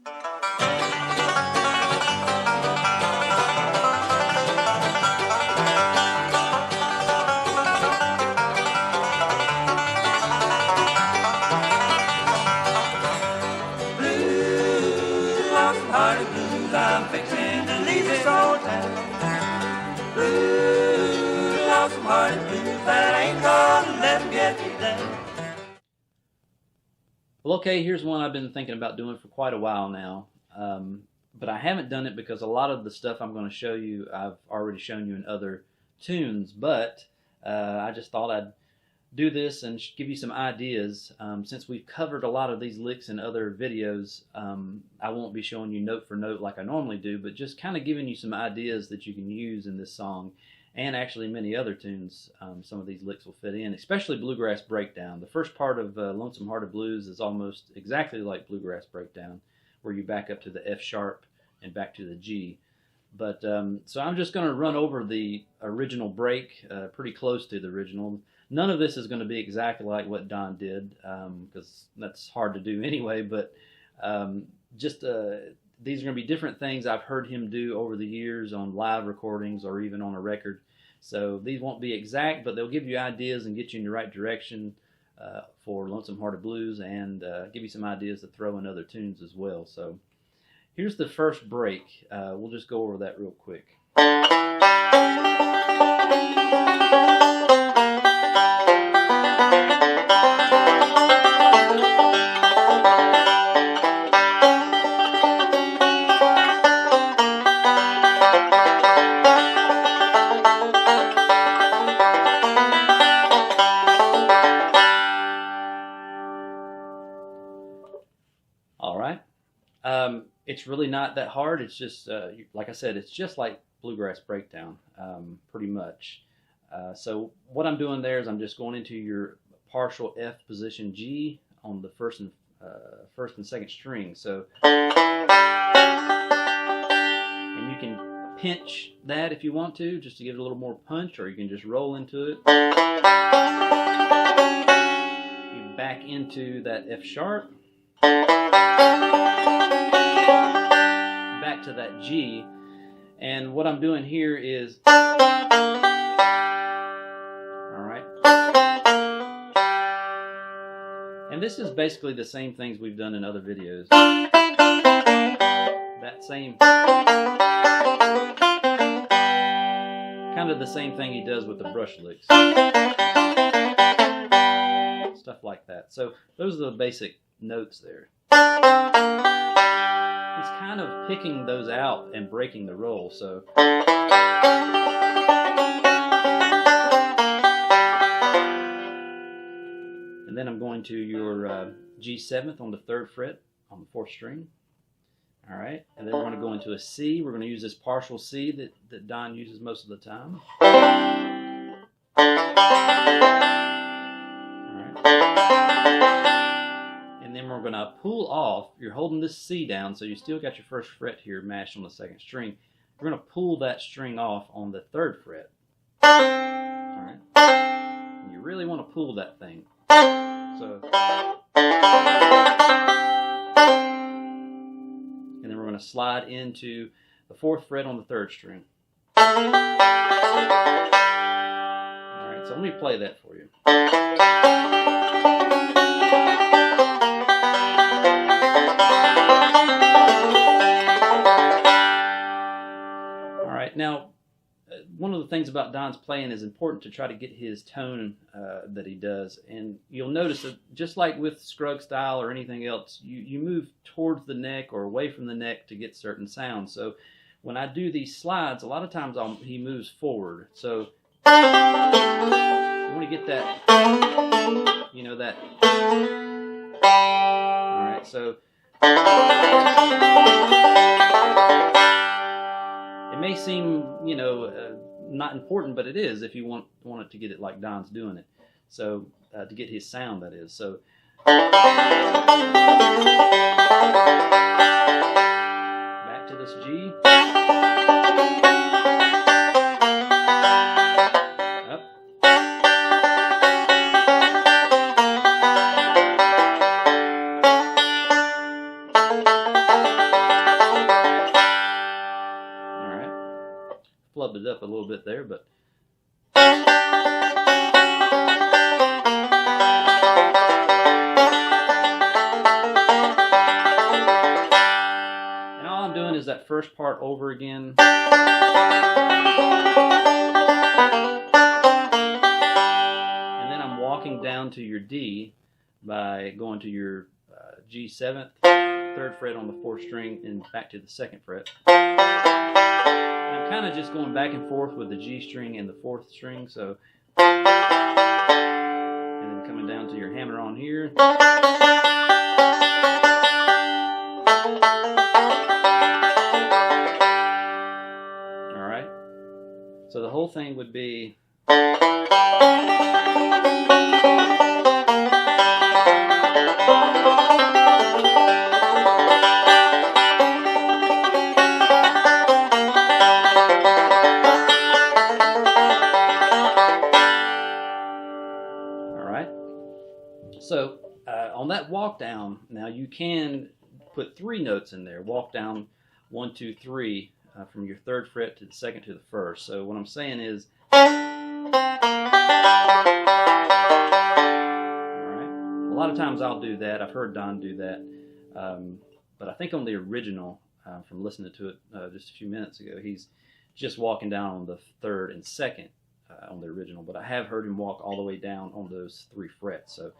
Lonesome Hearted Blues, I'm fixing to leave this old town. Blues, lonesome hearted blues, that ain't gonna let 'em get me down. Well, okay, here's one I've been thinking about doing for quite a while now. But I haven't done it because a lot of the stuff I'm going to show you, I've already shown you in other tunes. But I just thought I'd do this and give you some ideas. Since we've covered a lot of these licks in other videos, I won't be showing you note for note like I normally do, but just kind of giving you some ideas that you can use in this song, and actually many other tunes. Some of these licks will fit in, especially Bluegrass Breakdown. The first part of Lonesome Hearted Blues is almost exactly like Bluegrass Breakdown, where you back up to the F sharp and back to the G. But so I'm just going to run over the original break, pretty close to the original. None of this is going to be exactly like what Don did, because that's hard to do anyway, but these are going to be different things I've heard him do over the years on live recordings or even on a record. So these won't be exact, but they'll give you ideas and get you in the right direction for Lonesome Hearted Blues, and give you some ideas to throw in other tunes as well. So here's the first break. We'll just go over that real quick. All right. It's really not that hard. It's just, like I said, it's just like Bluegrass Breakdown, pretty much. So what I'm doing there is I'm just going into your partial F position G on the first and second string. So, and you can pinch that if you want to, just to give it a little more punch, or you can just roll into it. You back into that F sharp. Back to that G, and what I'm doing here is, alright, and this is basically the same things we've done in other videos. That same, kind of the same thing he does with the brush licks. Stuff like that. So those are the basic notes there. He's kind of picking those out and breaking the roll, so. And then I'm going to your G7th on the 3rd fret on the 4th string. All right, and then we're going to go into a C. We're going to use this partial C that Don uses most of the time. And then we're going to pull off. You're holding this C down, so you still got your 1st fret here mashed on the 2nd string. We're going to pull that string off on the 3rd fret. All right. And you really want to pull that thing. So, and then we're going to slide into the 4th fret on the 3rd string. All right. So let me play that for you. Now, one of the things about Don's playing is important to try to get his tone that he does. And you'll notice that just like with Scruggs style or anything else, you move towards the neck or away from the neck to get certain sounds. So when I do these slides, a lot of times he moves forward. So you want to get that, you know, that. All right, so. It may seem, you know, not important, but it is if you want it to get it like Don's doing it. So to get his sound, that is. So back to this G. Up. flubbed it up a little bit there, but. And all I'm doing is that first part over again. And then I'm walking down to your D by going to your G7th, 3rd fret on the 4th string, and back to the 2nd fret. And I'm kind of just going back and forth with the G string and the 4th string, so. And then coming down to your hammer on here. Alright, so the whole thing would be. So on that walk down, now you can put 3 notes in there. Walk down 1, 2, 3 from your 3rd fret to the 2nd to the 1st. So what I'm saying is, all right. A lot of times I'll do that. I've heard Don do that, but I think on the original, from listening to it just a few minutes ago, he's just walking down on the 3rd and 2nd on the original. But I have heard him walk all the way down on those 3 frets. So.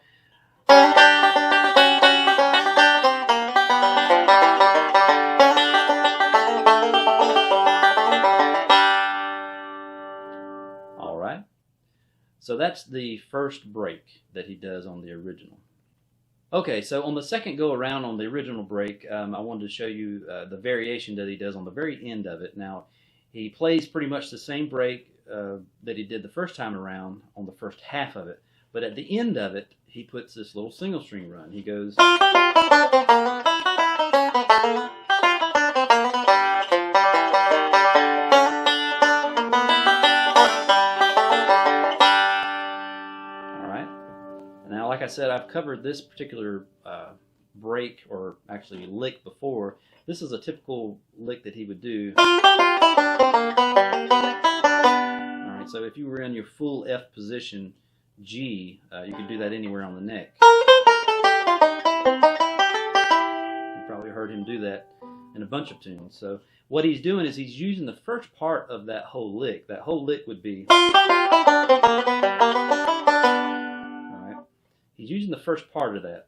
All right, so that's the first break that he does on the original. Okay, so on the second go around on the original break, I wanted to show you the variation that he does on the very end of it. Now, he plays pretty much the same break that he did the first time around on the first half of it, but at the end of it, he puts this little single string run. He goes. Alright. Now, like I said, I've covered this particular break, or actually lick, before. This is a typical lick that he would do. Alright, so if you were in your full F position, G, you could do that anywhere on the neck. You probably heard him do that in a bunch of tunes. So what he's doing is he's using the first part of that whole lick. That whole lick would be. Alright. He's using the first part of that.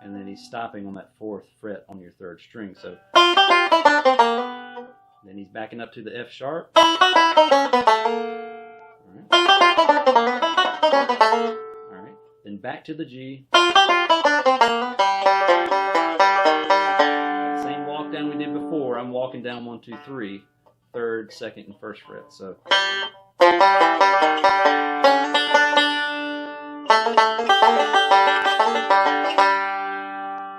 And then he's stopping on that 4th fret on your 3rd string. So then he's backing up to the F sharp. Alright, then back to the G. That same walk down we did before, I'm walking down 1, 2, 3, 3rd, 2nd, and 1st fret. So.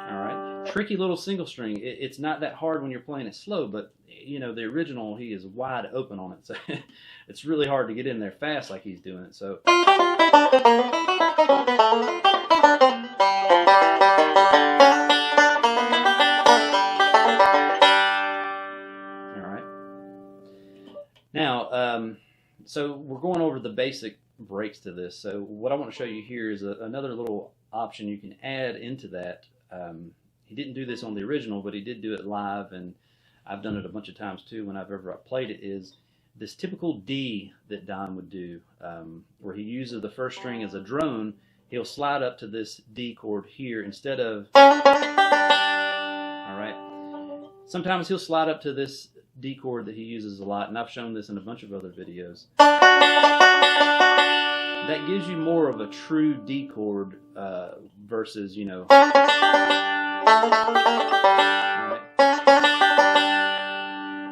Alright, tricky little single string. It's not that hard when you're playing it slow, but you know, the original, he is wide open on it, so it's really hard to get in there fast like he's doing it. So. Alright. Now, so we're going over the basic breaks to this. So what I want to show you here is another little option you can add into that. He didn't do this on the original, but he did do it live, and I've done it a bunch of times too whenever I've played it, is this typical D that Don would do, where he uses the 1st string as a drone. He'll slide up to this D chord here instead of. Alright. Sometimes he'll slide up to this D chord that he uses a lot, and I've shown this in a bunch of other videos. That gives you more of a true D chord versus, you know. Alright.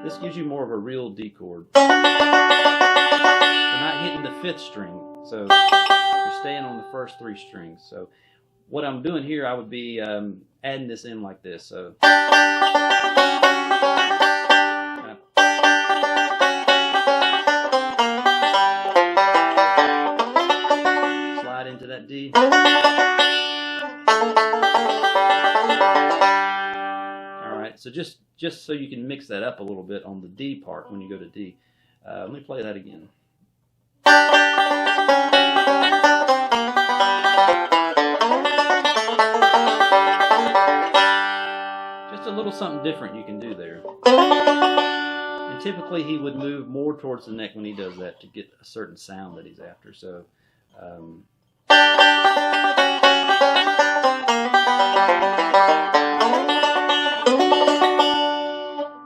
This gives you more of a real D chord. We're not hitting the 5th string, so you're staying on the first 3 strings. So what I'm doing here, I would be adding this in like this. So slide into that D. Alright, So just so you can mix that up a little bit on the D part when you go to D. Let me play that again. Just a little something different you can do there. And typically he would move more towards the neck when he does that to get a certain sound that he's after. So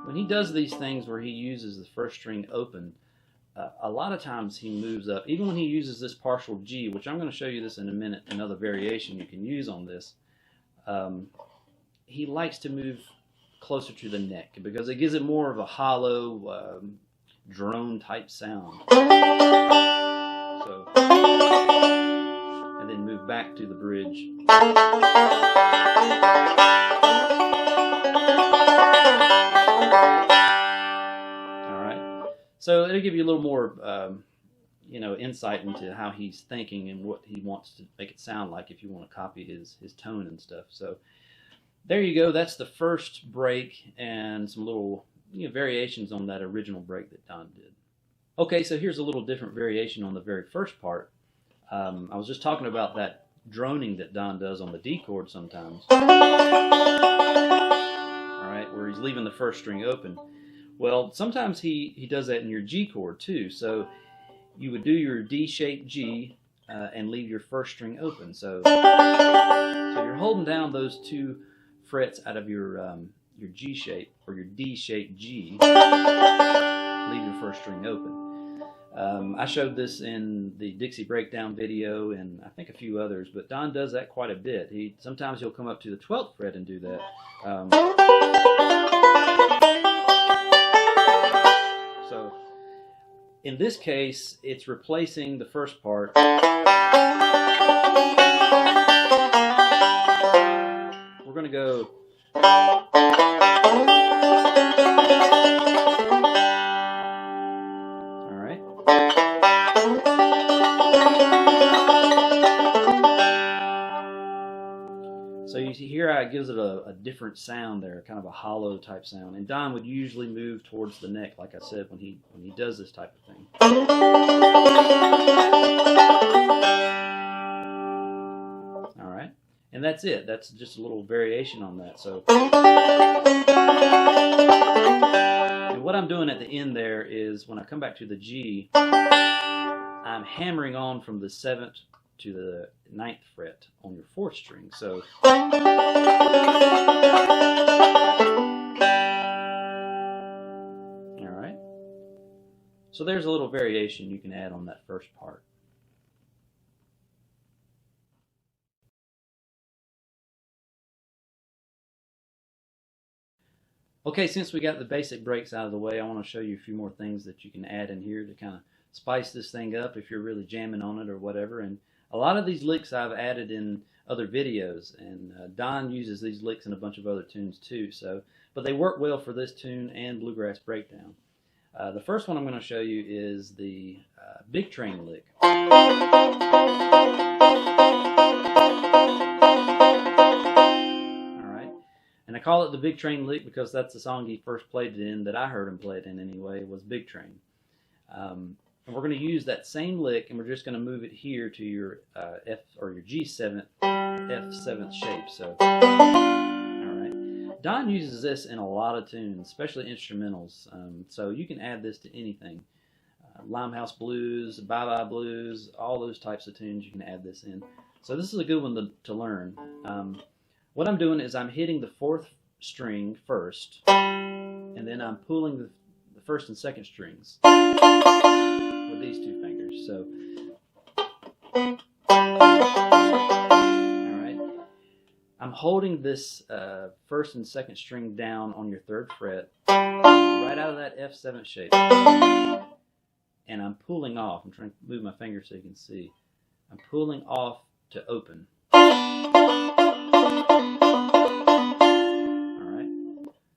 when he does these things where he uses the first string open, a lot of times he moves up. Even when he uses this partial G, which I'm going to show you this in a minute, another variation you can use on this, he likes to move closer to the neck because it gives it more of a hollow drone type sound. So, and then move back to the bridge. So it'll give you a little more, insight into how he's thinking and what he wants to make it sound like if you want to copy his tone and stuff. So there you go. That's the first break and some little variations on that original break that Don did. Okay, so here's a little different variation on the very first part. I was just talking about that droning that Don does on the D chord sometimes. All right, where he's leaving the first string open. Well, sometimes he does that in your G chord too. So you would do your D-shaped G and leave your first string open. So you're holding down those two frets out of your G shape or your D-shaped G. Leave your first string open. I showed this in the Dixie Breakdown video and I think a few others, but Don does that quite a bit. Sometimes he'll come up to the 12th fret and do that. So in this case, it's replacing the first part. We're going to go. All right. So you see here how it gives it a different sound there, kind of a hollow type sound. And Don would usually move towards the neck, like I said, when he does this type of thing. All right, and that's it. That's just a little variation on that. So, and what I'm doing at the end there is when I come back to the G, I'm hammering on from the 7th to the 9th fret on your 4th string. So all right. So there's a little variation you can add on that first part. Okay, since we got the basic breaks out of the way, I want to show you a few more things that you can add in here to kind of spice this thing up if you're really jamming on it or whatever. And a lot of these licks I've added in other videos, and Don uses these licks in a bunch of other tunes too. But they work well for this tune and Bluegrass Breakdown. The first one I'm going to show you is the Big Train lick. All right, and I call it the Big Train lick because that's the song he first played it in that I heard him play it in anyway. Was Big Train. And we're going to use that same lick, and we're just going to move it here to your F or your G7th, F7th shape. So, all right. Don uses this in a lot of tunes, especially instrumentals. So you can add this to anything. Limehouse Blues, Bye Bye Blues, all those types of tunes you can add this in. So this is a good one to learn. What I'm doing is I'm hitting the 4th string first, and then I'm pulling the 1st and 2nd strings with these two fingers. So, all right, I'm holding this 1st and 2nd string down on your 3rd fret, right out of that F7 shape, and I'm pulling off. I'm trying to move my finger so you can see. I'm pulling off to open. All right,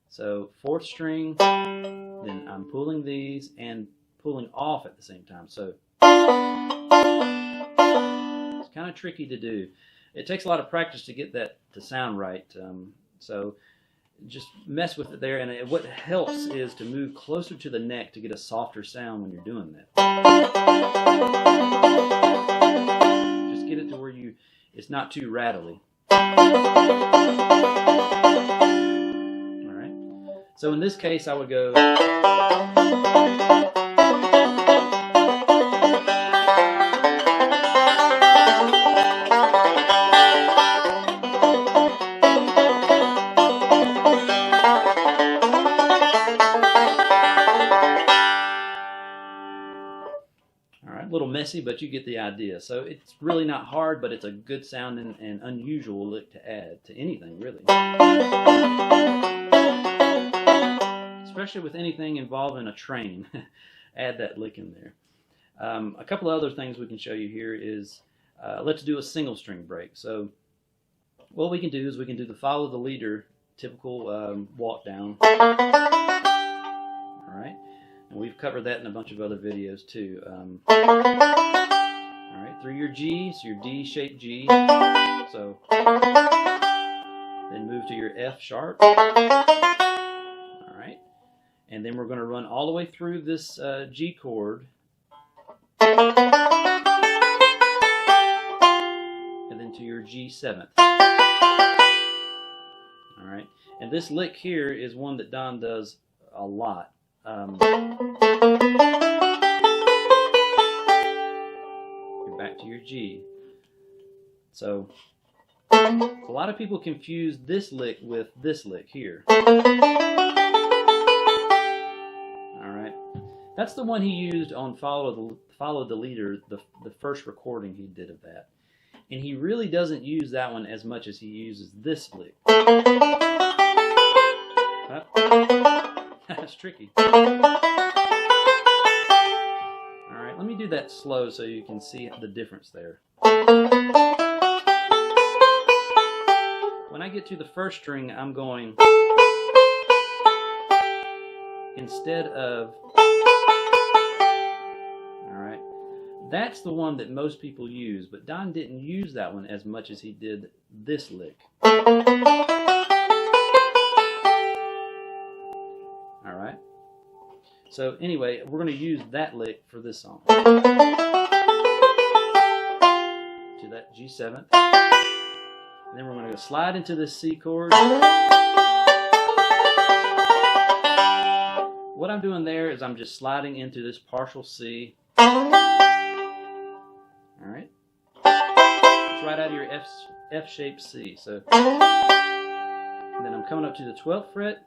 so 4th string, then I'm pulling these and pulling off at the same time. So it's kind of tricky to do. It takes a lot of practice to get that to sound right. So just mess with it there, and what helps is to move closer to the neck to get a softer sound when you're doing that. Just get it to where it's not too rattly. Alright, so in this case I would go. A little messy, but you get the idea. So it's really not hard, but it's a good sounding and unusual lick to add to anything, really. Especially with anything involving a train. Add that lick in there. A couple of other things we can show you here is, let's do a single string break. So what we can do is we can do the follow the leader, typical walk down. Alright. And we've covered that in a bunch of other videos too. Alright, through your G, so your D-shaped G. So then move to your F sharp. Alright. And then we're going to run all the way through this G chord. And then to your G7th. Alright. And this lick here is one that Don does a lot. You're back to your G. So a lot of people confuse this lick with this lick here. Alright. That's the one he used on Follow the Leader, the first recording he did of that. And he really doesn't use that one as much as he uses this lick. That's tricky. Alright, let me do that slow so you can see the difference there. When I get to the first string, I'm going instead of. Alright, that's the one that most people use, but Don didn't use that one as much as he did this lick. Alright, so anyway, we're going to use that lick for this song. To that G7th. And then we're going to go slide into this C chord. What I'm doing there is I'm just sliding into this partial C. Alright. It's right out of your F-shaped C. So, and then I'm coming up to the 12th fret.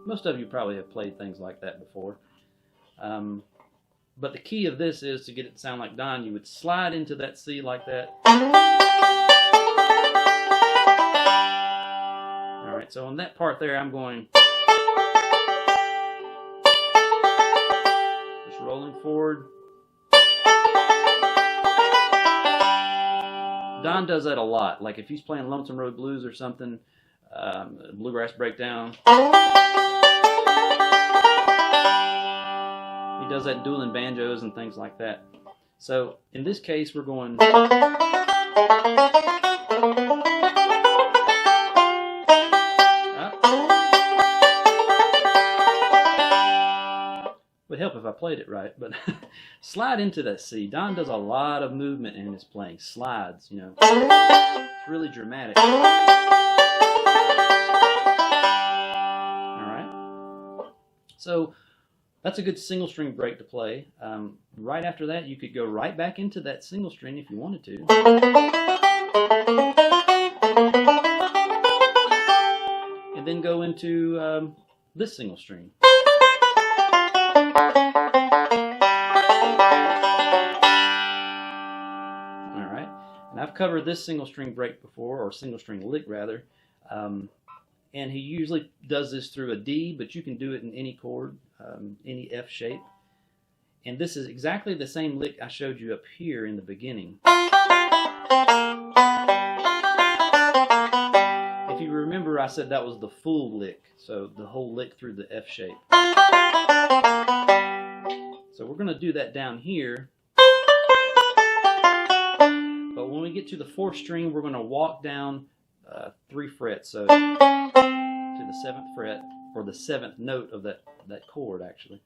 Most of you probably have played things like that before. But the key of this is to get it to sound like Don, you would slide into that C like that. Alright, so on that part there, I'm going. Just rolling forward. Don does that a lot. Like if he's playing Lonesome Hearted Blues or something, bluegrass breakdown. He does that dueling banjos and things like that. So in this case, we're going. Up. Would help if I played it right, but slide into that C. Don does a lot of movement in his playing. Slides, you know. It's really dramatic. Alright. So that's a good single string break to play. Right after that, you could go right back into that single string if you wanted to. And then go into this single string. Alright. And I've covered this single string break before, or single string lick rather. And he usually does this through a D, but you can do it in any chord, any F shape. And this is exactly the same lick I showed you up here in the beginning. If you remember, I said that was the full lick, so the whole lick through the F shape. So we're going to do that down here. But when we we get to the 4th string, we're going to walk down 3 frets, so to the 7th fret, or the 7th note of that chord, actually.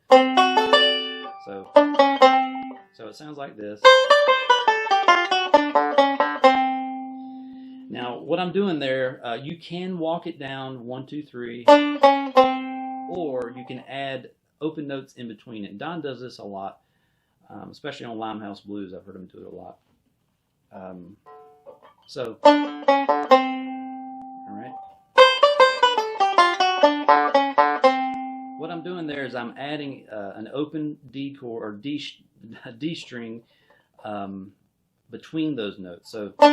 So it sounds like this. Now, what I'm doing there, you can walk it down 1, 2, 3, or you can add open notes in between it. Don does this a lot, especially on Limehouse Blues. I've heard him do it a lot. So, all right. What I'm doing there is I'm adding an open D chord or D string between those notes. So, all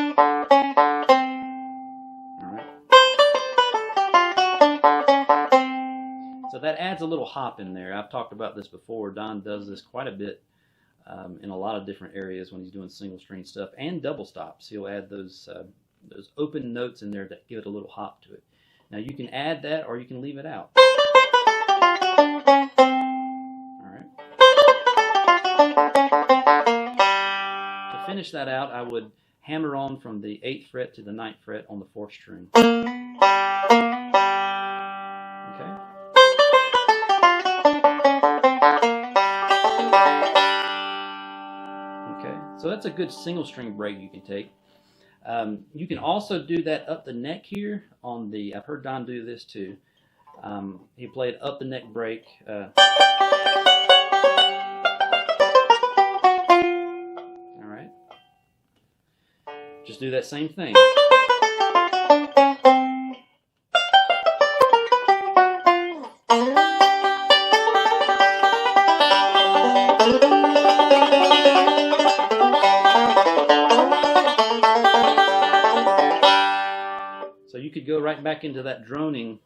right. So that adds a little hop in there. I've talked about this before. Don does this quite a bit in a lot of different areas when he's doing single string stuff and double stops. He'll add those open notes in there that give it a little hop to it. Now you can add that or you can leave it out. All right. To finish that out, I would hammer on from the 8th fret to the 9th fret on the 4th string. Okay. So that's a good single string break you can take. You can also do that up the neck here on the, I've heard Don do this too. He played up the neck break. All right. Just do that same thing. So you could go right back into that droning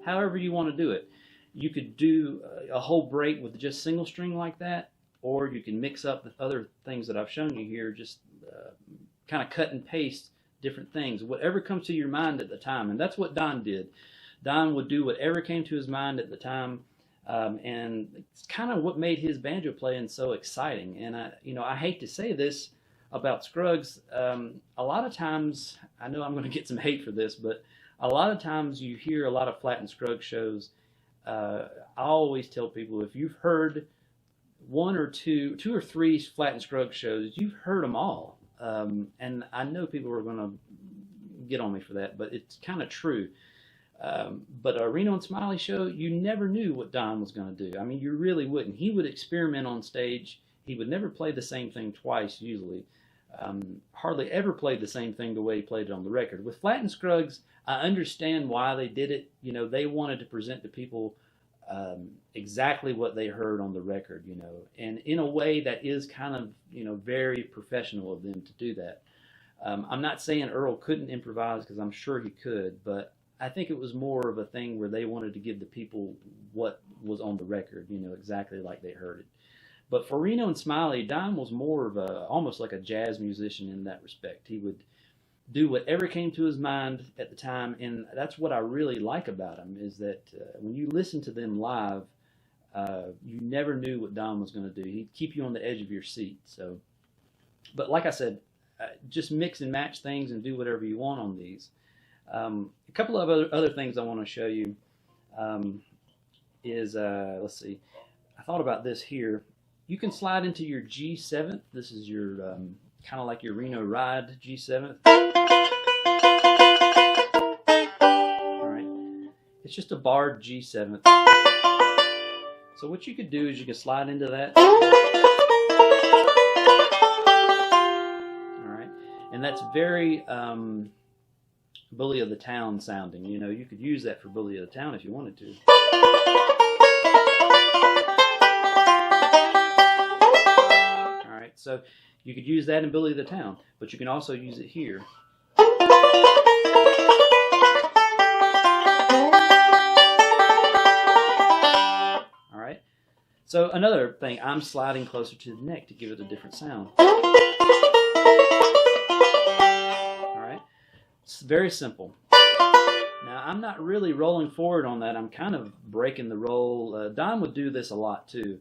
however you want to do it. You could do a whole break with just single string like that, or you can mix up the other things that I've shown you here, just kind of cut and paste different things, whatever comes to your mind at the time. And that's what Don did. Don would do whatever came to his mind at the time, and it's kind of what made his banjo playing so exciting. And I hate to say this about Scruggs, a lot of times, I know I'm going to get some hate for this, but a lot of times you hear a lot of Flatt and Scruggs shows. I always tell people, if you've heard one or two or three Flatt and Scruggs shows, you've heard them all. And I know people are going to get on me for that, but it's kind of true. But a Reno and Smiley show, you never knew what Don was going to do. I mean, you really wouldn't. He would experiment on stage. He would never play the same thing twice, usually. Hardly ever played the same thing the way he played it on the record. With Flatt and Scruggs, I understand why they did it. You know, they wanted to present to people exactly what they heard on the record, you know, and in a way that is kind of, very professional of them to do that. I'm not saying Earl couldn't improvise, because I'm sure he could, but I think it was more of a thing where they wanted to give the people what was on the record, exactly like they heard it. But for Reno and Smiley, Don was more of almost like a jazz musician in that respect. He would do whatever came to his mind at the time, and that's what I really like about him, is that when you listen to them live, you never knew what Don was going to do. He'd keep you on the edge of your seat. So, but like I said, just mix and match things and do whatever you want on these. A couple of other things I want to show you is, let's see, I thought about this here. You can slide into your G7th. This is your kind of like your Reno Ride G7th. All right, it's just a barred G7th. So what you could do is you could slide into that. All right, and that's very Bully of the Town sounding. You could use that for Bully of the Town if you wanted to. So you could use that in Bully of the Town, but you can also use it here. All right. So another thing, I'm sliding closer to the neck to give it a different sound. All right. It's very simple. Now, I'm not really rolling forward on that. I'm kind of breaking the roll. Don would do this a lot too.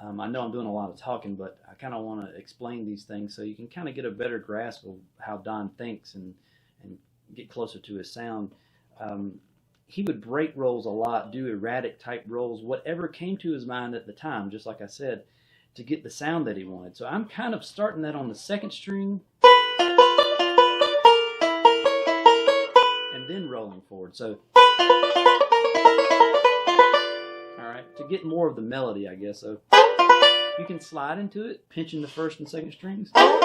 I know I'm doing a lot of talking, but I kind of want to explain these things so you can kind of get a better grasp of how Don thinks and get closer to his sound. Um, he would break rolls a lot, do erratic type rolls, whatever came to his mind at the time, just like I said, to get the sound that he wanted. So I'm kind of starting that on the second string and then rolling forward. So, all right, to get more of the melody, I guess. So you can slide into it, pinching the first and second strings. All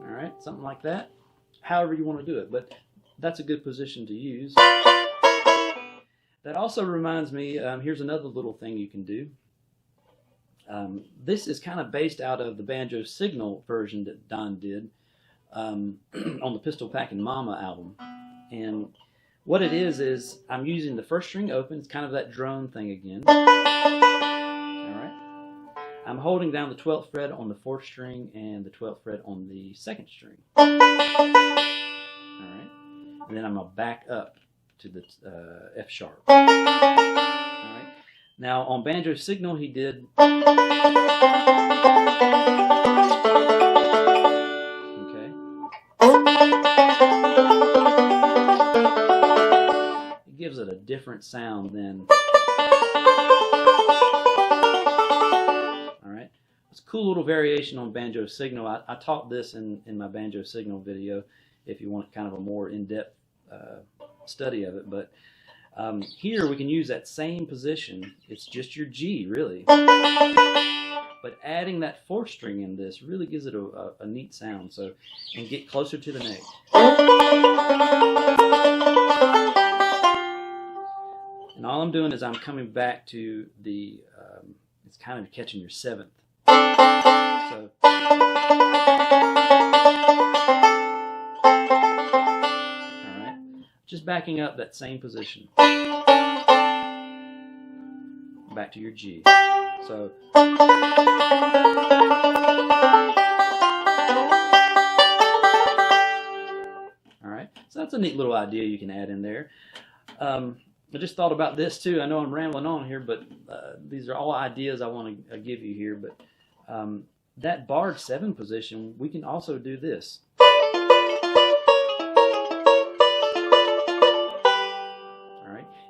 right, something like that. However you want to do it, but that's a good position to use. That also reminds me, here's another little thing you can do. This is kind of based out of the Banjo Signal version that Don did on the Pistol Packin' Mama album. And what it is I'm using the first string open. It's kind of that drone thing again. All right. I'm holding down the 12th fret on the 4th string and the 12th fret on the 2nd string. All right. And then I'm going to back up to the F sharp. All right. Now on Banjo Signal he did. Okay. It gives it a different sound than. All right. It's a cool little variation on Banjo Signal. I taught this in my Banjo Signal video if you want kind of a more in-depth study of it, but here we can use that same position. It's just your G, really, but adding that 4th string in this really gives it a neat sound. So, and get closer to the neck. And all I'm doing is I'm coming back to the it's kind of catching your 7th. So just backing up that same position. Back to your G. So. Alright, so that's a neat little idea you can add in there. I just thought about this too. I know I'm rambling on here, but these are all ideas I want to give you here. But that barred 7 position, we can also do this.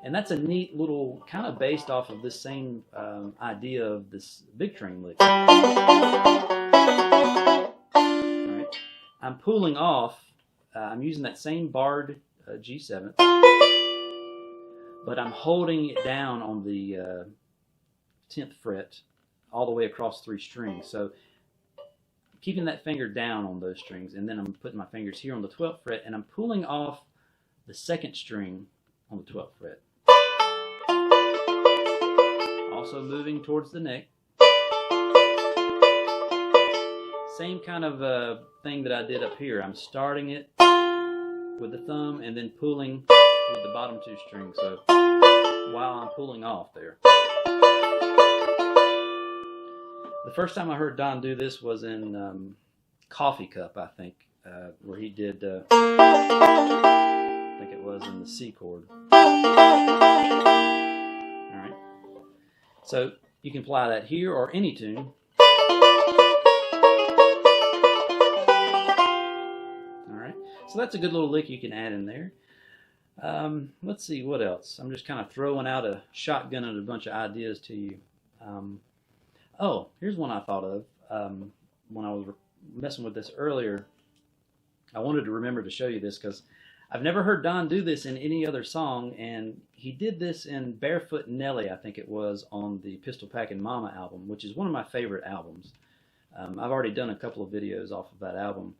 And that's a neat little, kind of based off of this same idea of this big train lick. All right. I'm pulling off, I'm using that same barred G7, but I'm holding it down on the 10th fret all the way across 3 strings. So keeping that finger down on those strings, and then I'm putting my fingers here on the 12th fret, and I'm pulling off the 2nd string on the 12th fret. Also moving towards the neck. Same kind of thing that I did up here. I'm starting it with the thumb and then pulling with the bottom 2 strings. So while I'm pulling off there. The first time I heard Don do this was in Coffee Cup, I think, where he did, I think it was in the C chord. Alright. So you can apply that here or any tune. Alright. So that's a good little lick you can add in there. Let's see what else. I'm just kind of throwing out a shotgun and a bunch of ideas to you. Oh, here's one I thought of when I was messing with this earlier. I wanted to remember to show you this because I've never heard Don do this in any other song, and he did this in Barefoot Nellie, I think it was, on the Pistol Packin' Mama album, which is one of my favorite albums. I've already done a couple of videos off of that album,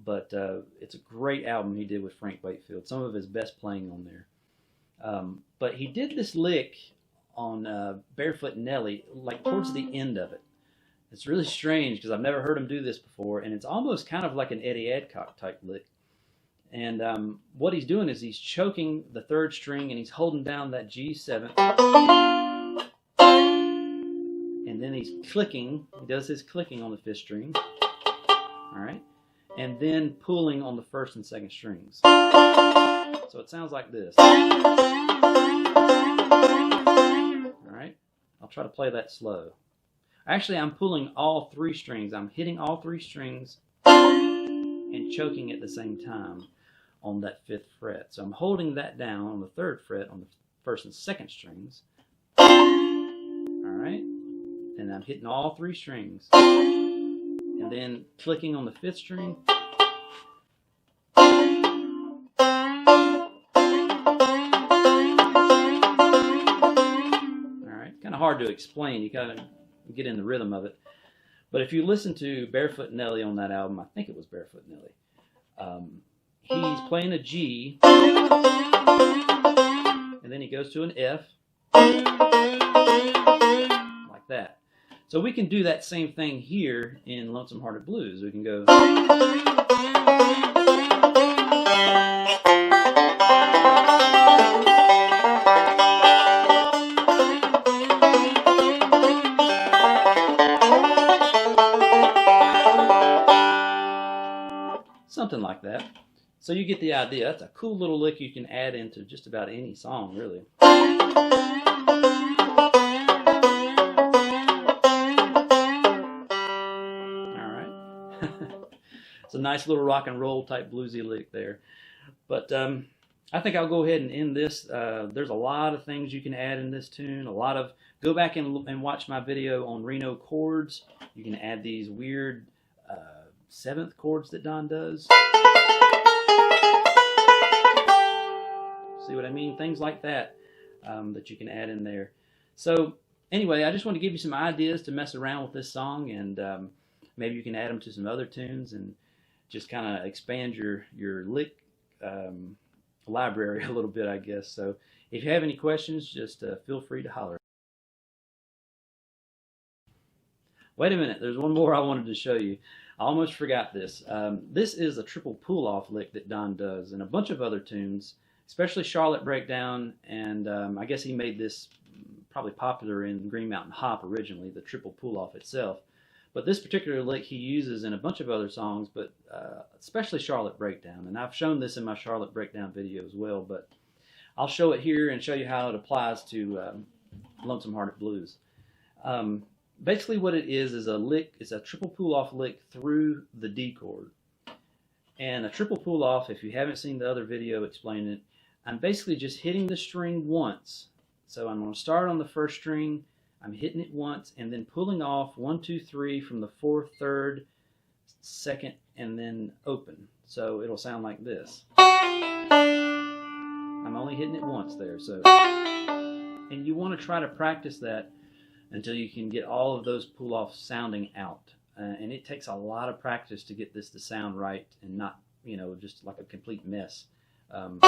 but it's a great album he did with Frank Wakefield, some of his best playing on there. But he did this lick on Barefoot Nellie, like towards the end of it. It's really strange because I've never heard him do this before, and it's almost kind of like an Eddie Adcock type lick. And what he's doing is he's choking the 3rd string and he's holding down that G7. And then he's clicking, he does his clicking on the 5th string. Alright? And then pulling on the 1st and 2nd strings. So it sounds like this. Alright, I'll try to play that slow. Actually, I'm pulling all three strings. I'm hitting all three strings and choking at the same time on that 5th fret. So I'm holding that down on the 3rd fret on the 1st and 2nd strings. Alright, and I'm hitting all three strings. And then clicking on the 5th string. Alright, kind of hard to explain. You gotta get in the rhythm of it. But if you listen to Barefoot Nelly on that album, I think it was Barefoot Nelly, he's playing a G, and then he goes to an F, like that. So we can do that same thing here in Lonesome Hearted Blues. We can go... something like that. So you get the idea. That's a cool little lick you can add into just about any song, really. Alright. It's a nice little rock and roll type bluesy lick there. But I think I'll go ahead and end this. There's a lot of things you can add in this tune. Go back and watch my video on Reno chords. You can add these weird 7th chords that Don does. See what I mean? Things like that that you can add in there. So anyway, I just want to give you some ideas to mess around with this song, and maybe you can add them to some other tunes and just kind of expand your lick library a little bit, I guess. So if you have any questions, just feel free to holler. Wait a minute, there's one more I wanted to show you. I almost forgot this. This is a triple pull-off lick that Don does in a bunch of other tunes, especially Charlotte Breakdown, and I guess he made this probably popular in Green Mountain Hop originally, the triple pull-off itself. But this particular lick he uses in a bunch of other songs, but especially Charlotte Breakdown. And I've shown this in my Charlotte Breakdown video as well, but I'll show it here and show you how it applies to Lonesome Hearted Blues. Basically what it is a lick. It's a triple pull-off lick through the D chord. And a triple pull-off, if you haven't seen the other video explaining it, I'm basically just hitting the string once. So I'm going to start on the 1st string, I'm hitting it once, and then pulling off 1, 2, 3 from the 4th, 3rd, 2nd, and then open. So it'll sound like this. I'm only hitting it once there. So, and you want to try to practice that until you can get all of those pull-offs sounding out. And it takes a lot of practice to get this to sound right and not, you know, just like a complete mess. And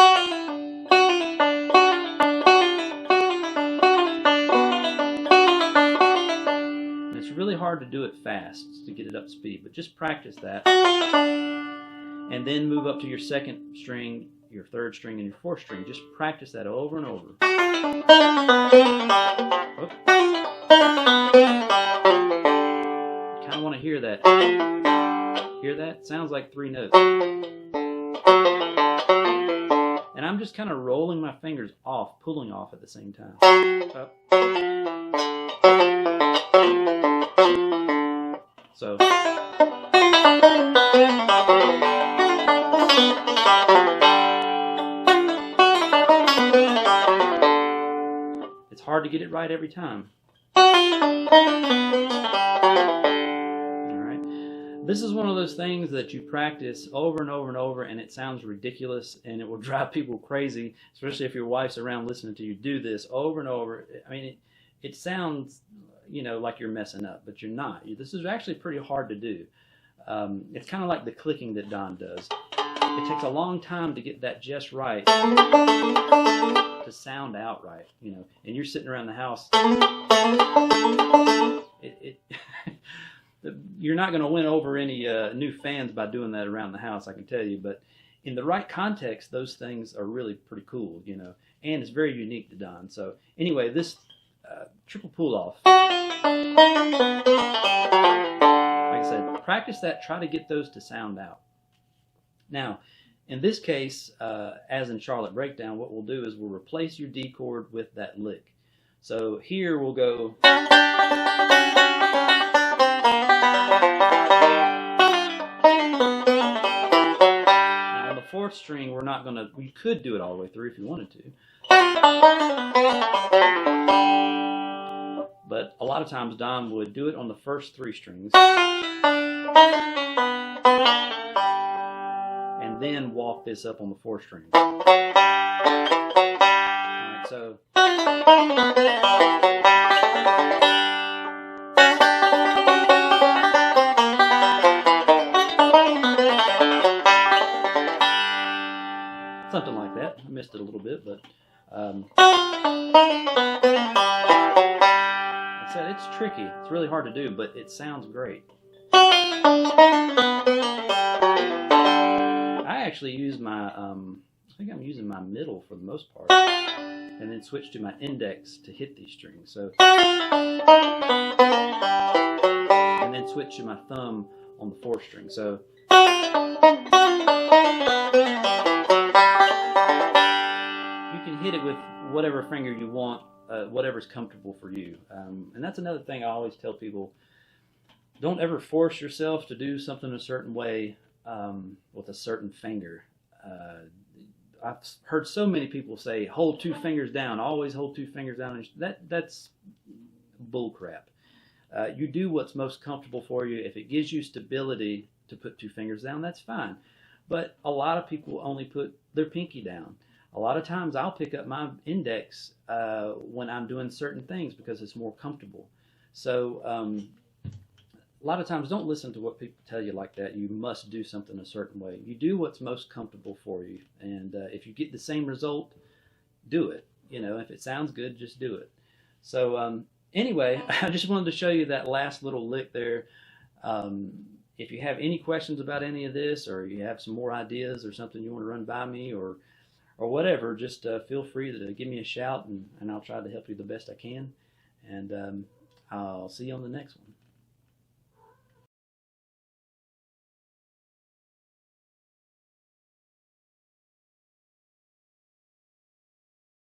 it's really hard to do it fast to get it up to speed, but just practice that. And then move up to your 2nd string, your 3rd string, and your 4th string. Just practice that over and over. Oops. Kind of want to hear that. Hear that? Sounds like 3 notes. And I'm just kind of rolling my fingers off, pulling off at the same time. Up. So. It's hard to get it right every time. This is one of those things that you practice over and over and over, and it sounds ridiculous, and it will drive people crazy, especially if your wife's around listening to you do this over and over. I mean, it sounds, you know, like you're messing up, but you're not. This is actually pretty hard to do. It's kind of like the clicking that Don does. It takes a long time to get that just right, to sound out right, you know, and you're sitting around the house. You're not going to win over any new fans by doing that around the house, I can tell you. But in the right context, those things are really pretty cool, you know. And it's very unique to Don. So anyway, this triple pull-off. Like I said, practice that. Try to get those to sound out. Now, In this case, as in Charlotte Breakdown, what we'll do is we'll replace your D chord with that lick. So here we'll go. Now on the fourth string, we're not going to, we could do it all the way through if you wanted to. But a lot of times Don would do it on the first three strings and then walk this up on the fourth string. Alright, so something like that. I missed it a little bit, but like I said, it's tricky. It's really hard to do, but it sounds great. I actually use my, I think I'm using my middle for the most part, and then switch to my index to hit these strings. So, and then switch to my thumb on the fourth string. So, you can hit it with whatever finger you want, whatever's comfortable for you. And that's another thing I always tell people. Don't ever force yourself to do something a certain way with a certain finger. I've heard so many people say, hold two fingers down, always hold two fingers down. That's bull crap. You do what's most comfortable for you. If it gives you stability to put two fingers down, that's fine. But a lot of people only put their pinky down. A lot of times I'll pick up my index when I'm doing certain things because it's more comfortable. So a lot of times don't listen to what people tell you like that. You must do something a certain way. You do what's most comfortable for you. And if you get the same result, do it. You know, if it sounds good, just do it. So anyway, I just wanted to show you that last little lick there. If you have any questions about any of this, or you have some more ideas or something you want to run by me, or whatever, just feel free to give me a shout, and I'll try to help you the best I can. And I'll see you on the next one.